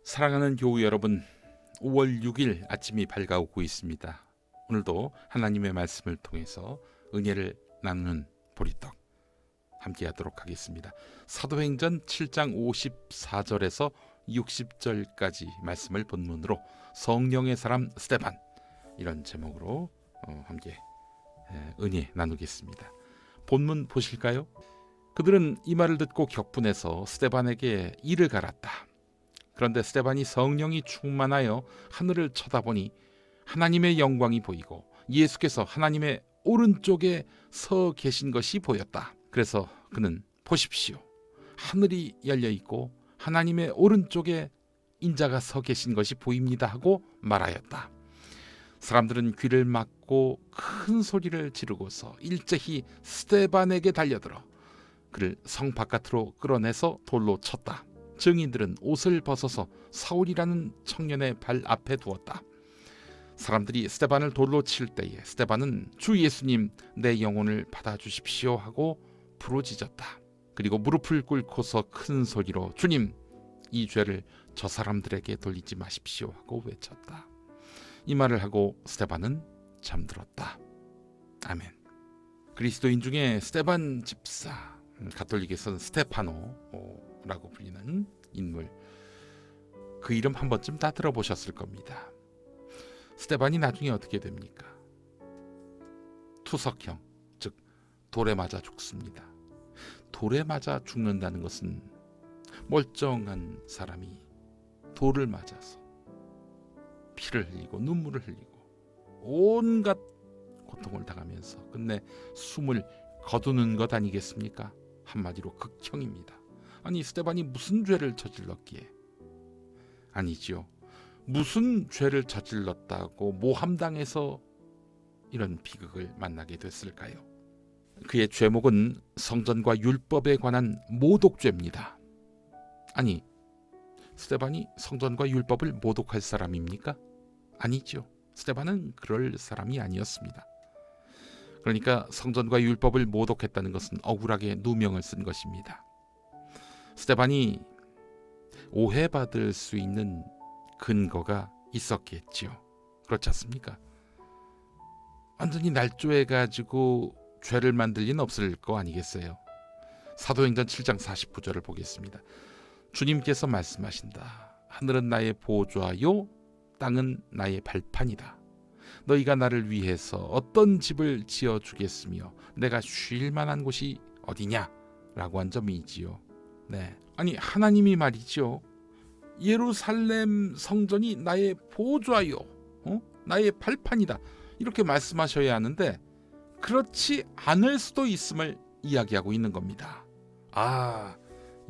사랑하는 교우 여러분, 5월 6일 아침이 밝아오고 있습니다. 오늘도 하나님의 말씀을 통해서 은혜를 나누는 보리떡 함께 하도록 하겠습니다. 사도행전 7장 54절에서 60절까지 말씀을 본문으로 성령의 사람 스데반, 이런 제목으로 함께 은혜 나누겠습니다. 본문 보실까요? 그들은 이 말을 듣고 격분해서 스데반에게 이를 갈았다. 그런데 스데반이 성령이 충만하여 하늘을 쳐다보니 하나님의 영광이 보이고 예수께서 하나님의 오른쪽에 서 계신 것이 보였다. 그래서 그는 보십시오, 하늘이 열려 있고 하나님의 오른쪽에 인자가 서 계신 것이 보입니다 하고 말하였다. 사람들은 귀를 막고 큰 소리를 지르고서 일제히 스데반에게 달려들어 그를 성 바깥으로 끌어내서 돌로 쳤다. 증인들은 옷을 벗어서 사울이라는 청년의 발 앞에 두었다. 사람들이 스데반을 돌로 칠 때에 스데반은 주 예수님, 내 영혼을 받아주십시오 하고 부르짖었다. 그리고 무릎을 꿇고서 큰 소리로 주님, 이 죄를 저 사람들에게 돌리지 마십시오 하고 외쳤다. 이 말을 하고 스데반은 잠들었다. 아멘. 그리스도인 중에 스데반 집사, 가톨릭에서는 스테파노라고 불리는 인물, 그 이름 한 번쯤 다 들어보셨을 겁니다. 스데반이 나중에 어떻게 됩니까? 투석형, 즉 돌에 맞아 죽습니다. 돌에 맞아 죽는다는 것은 멀쩡한 사람이 돌을 맞아서 피를 흘리고 눈물을 흘리고 온갖 고통을 당하면서 끝내 숨을 거두는 것 아니겠습니까? 한마디로 극형입니다. 아니, 스데반이 무슨 죄를 저질렀기에? 아니지요. 무슨 죄를 저질렀다고 모함당해서 이런 비극을 만나게 됐을까요? 그의 죄목은 성전과 율법에 관한 모독죄입니다. 아니, 스데반이 성전과 율법을 모독할 사람입니까? 아니죠. 스데반은 그럴 사람이 아니었습니다. 그러니까 성전과 율법을 모독했다는 것은 억울하게 누명을 쓴 것입니다. 스데반이 오해받을 수 있는 근거가 있었겠지요. 그렇지 않습니까? 완전히 날조해가지고 죄를 만들 리는 없을 거 아니겠어요. 사도행전 7장 49절을 보겠습니다. 주님께서 말씀하신다. 하늘은 나의 보좌요, 땅은 나의 발판이다. 너희가 나를 위해서 어떤 집을 지어주겠으며 내가 쉴 만한 곳이 어디냐? 라고 한 점이지요. 네, 아니 하나님이 말이죠. 예루살렘 성전이 나의 보좌요, 나의 발판이다, 이렇게 말씀하셔야 하는데 그렇지 않을 수도 있음을 이야기하고 있는 겁니다. 아,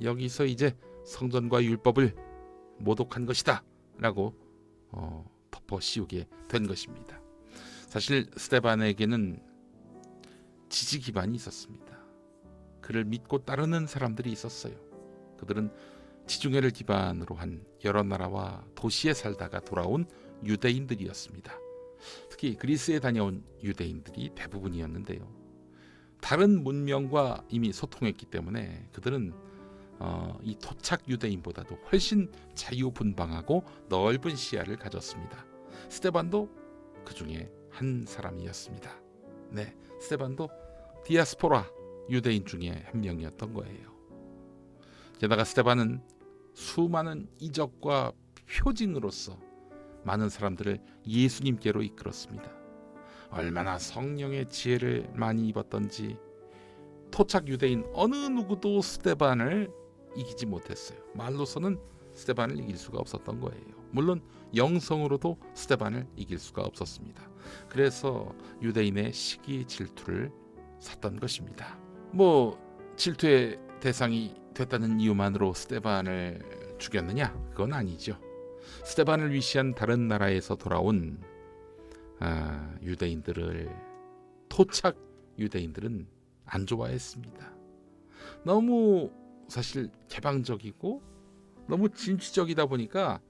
여기서 이제 성전과 율법을 모독한 것이다 라고 덮어 씌우게 된 것입니다. 사실 스데반에게는 지지 기반이 있었습니다. 그를 믿고 따르는 사람들이 있었어요. 그들은 지중해를 기반으로 한 여러 나라와 도시에 살다가 돌아온 유대인들이었습니다. 특히 그리스에 다녀온 유대인들이 대부분이었는데요. 다른 문명과 이미 소통했기 때문에 그들은 이 토착 유대인보다도 훨씬 자유분방하고 넓은 시야를 가졌습니다. 스데반도 그 중에 한 사람이었습니다. 네, 스데반도 디아스포라 유대인 중에 한 명이었던 거예요. 게다가 스데반은 수많은 이적과 표징으로서 많은 사람들을 예수님께로 이끌었습니다. 얼마나 성령의 지혜를 많이 입었던지 토착 유대인 어느 누구도 스데반을 이기지 못했어요. 말로서는 스데반을 이길 수가 없었던 거예요. 물론 영성으로도 스데반을 이길 수가 없었습니다. 그래서 유대인의 시기 질투를 샀던 것입니다. 질투의 대상이 됐다는 이유만으로 스데반을 죽였느냐? 그건 아니죠. 스데반을 위시한 다른 나라에서 돌아온 유대인들을 토착 유대인들은 안 좋아했습니다. 너무 사실 개방적이고 너무 진취적이다 보니까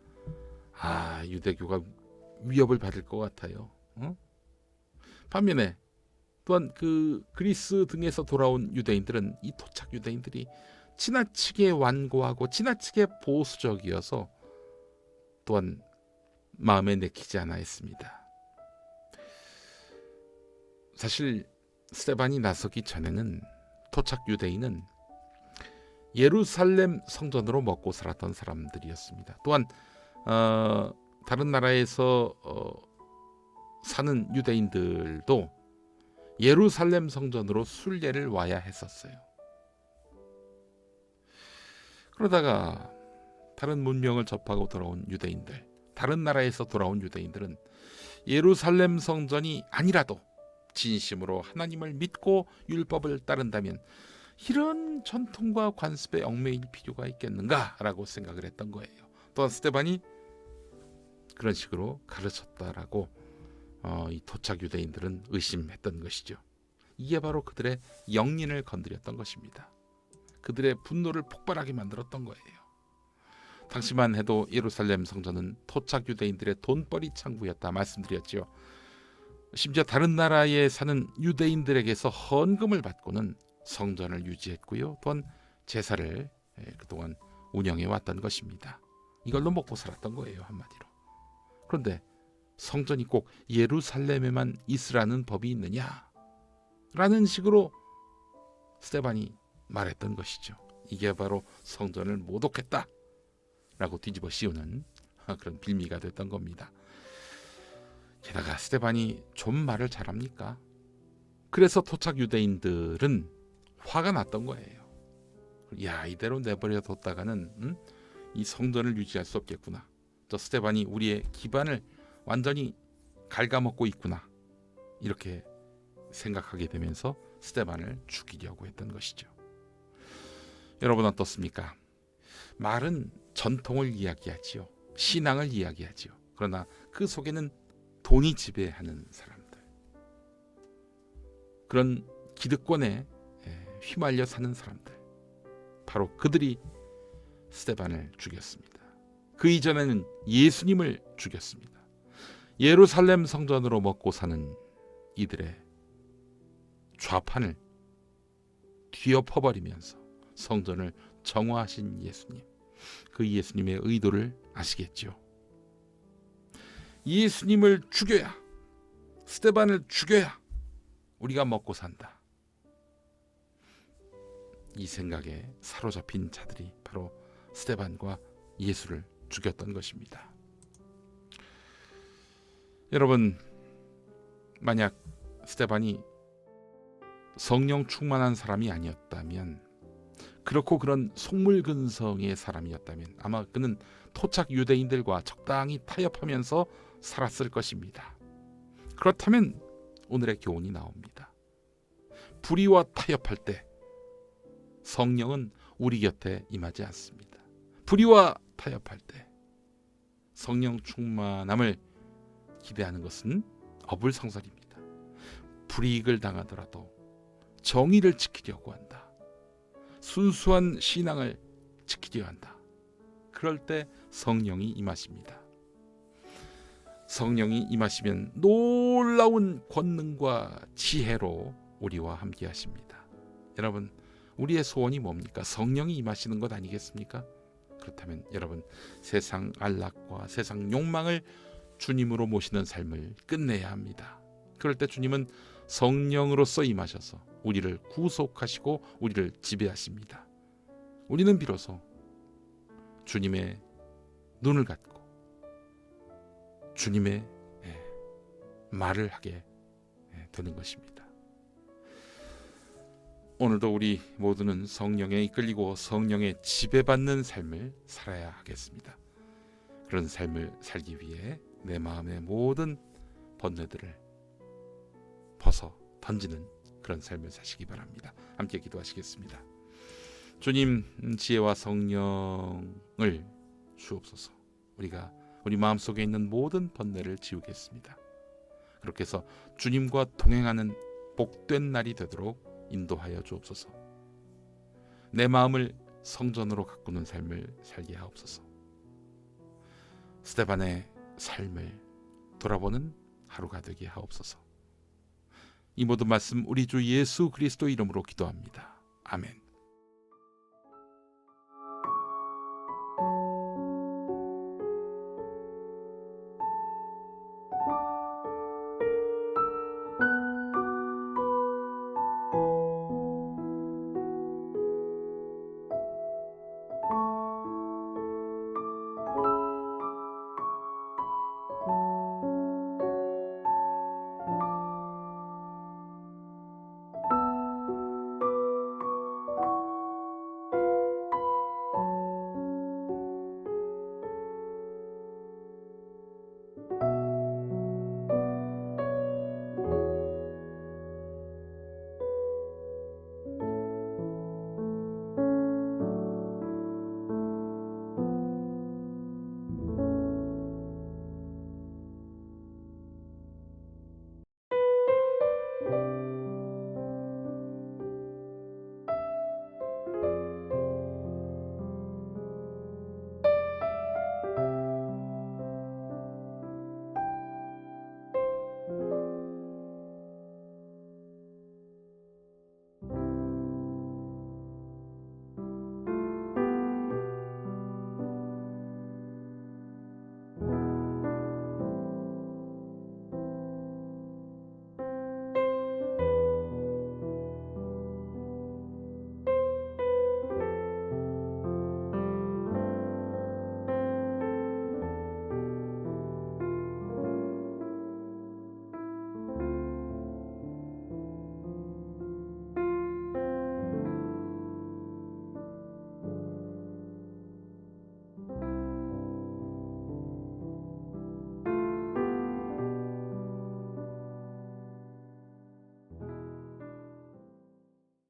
유대교가 위협을 받을 것 같아요. 반면에 또한 그 그리스 등에서 돌아온 유대인들은, 이 토착 유대인들이 지나치게 완고하고 지나치게 보수적이어서 또한 마음에 내키지 않아 했습니다. 사실 스데반이 나서기 전에는 토착 유대인은 예루살렘 성전으로 먹고 살았던 사람들이었습니다. 또한 다른 나라에서 사는 유대인들도 예루살렘 성전으로 순례를 와야 했었어요. 그러다가 다른 문명을 접하고 돌아온 유대인들, 다른 나라에서 돌아온 유대인들은 예루살렘 성전이 아니라도 진심으로 하나님을 믿고 율법을 따른다면 이런 전통과 관습에 얽매일 필요가 있겠는가라고 생각을 했던 거예요. 또한 스데반이 그런 식으로 가르쳤다라고 이 토착 유대인들은 의심했던 것이죠. 이게 바로 그들의 영린을 건드렸던 것입니다. 그들의 분노를 폭발하게 만들었던 거예요. 당시만 해도 예루살렘 성전은 토착 유대인들의 돈벌이 창구였다 말씀드렸죠. 심지어 다른 나라에 사는 유대인들에게서 헌금을 받고는 성전을 유지했고요. 또한 제사를 그동안 운영해 왔던 것입니다. 이걸로 먹고 살았던 거예요, 한마디로. 그런데 성전이 꼭 예루살렘에만 있으라는 법이 있느냐? 라는 식으로 스데반이 말했던 것이죠. 이게 바로 성전을 모독했다 라고 뒤집어 씌우는 그런 빌미가 됐던 겁니다. 게다가 스데반이 좀 말을 잘합니까? 그래서 토착 유대인들은 화가 났던 거예요. 야, 이대로 내버려 뒀다가는 이 성전을 유지할 수 없겠구나. 저 스데반이 우리의 기반을 완전히 갉아먹고 있구나. 이렇게 생각하게 되면서 스데반을 죽이려고 했던 것이죠. 여러분 어떻습니까? 말은 전통을 이야기하지요. 신앙을 이야기하지요. 그러나 그 속에는 돈이 지배하는 사람들, 그런 기득권에 휘말려 사는 사람들, 바로 그들이 스데반을 죽였습니다. 그 이전에는 예수님을 죽였습니다. 예루살렘 성전으로 먹고 사는 이들의 좌판을 뒤엎어버리면서 성전을 정화하신 예수님, 그 예수님의 의도를 아시겠죠? 예수님을 죽여야, 스데반을 죽여야 우리가 먹고 산다. 이 생각에 사로잡힌 자들이 바로 스데반과 예수를 죽였던 것입니다. 여러분, 만약 스데반이 성령 충만한 사람이 아니었다면, 그렇고 그런 속물근성의 사람이었다면 아마 그는 토착 유대인들과 적당히 타협하면서 살았을 것입니다. 그렇다면 오늘의 교훈이 나옵니다. 불의와 타협할 때 성령은 우리 곁에 임하지 않습니다. 불의와 타협할 때 성령 충만함을 기대하는 것은 어불성설입니다. 불이익을 당하더라도 정의를 지키려고 한다. 순수한 신앙을 지키려 한다. 그럴 때 성령이 임하십니다. 성령이 임하시면 놀라운 권능과 지혜로 우리와 함께 하십니다. 여러분, 우리의 소원이 뭡니까? 성령이 임하시는 것 아니겠습니까? 그렇다면 여러분, 세상 안락과 세상 욕망을 주님으로 모시는 삶을 끝내야 합니다. 그럴 때 주님은 성령으로서 임하셔서 우리를 구속하시고 우리를 지배하십니다. 우리는 비로소 주님의 눈을 갖고 주님의 말을 하게 되는 것입니다. 오늘도 우리 모두는 성령에 이끌리고 성령에 지배받는 삶을 살아야 하겠습니다. 그런 삶을 살기 위해 내 마음의 모든 번뇌들을 벗어 던지는 그런 삶을 사시기 바랍니다. 함께 기도하시겠습니다. 주님, 지혜와 성령을 주옵소서. 우리가 우리 마음속에 있는 모든 번뇌를 지우겠습니다. 그렇게 해서 주님과 동행하는 복된 날이 되도록 인도하여 주옵소서. 내 마음을 성전으로 가꾸는 삶을 살게 하옵소서. 스데반의 삶을 돌아보는 하루가 되게 하옵소서. 이 모든 말씀 우리 주 예수 그리스도 이름으로 기도합니다. 아멘.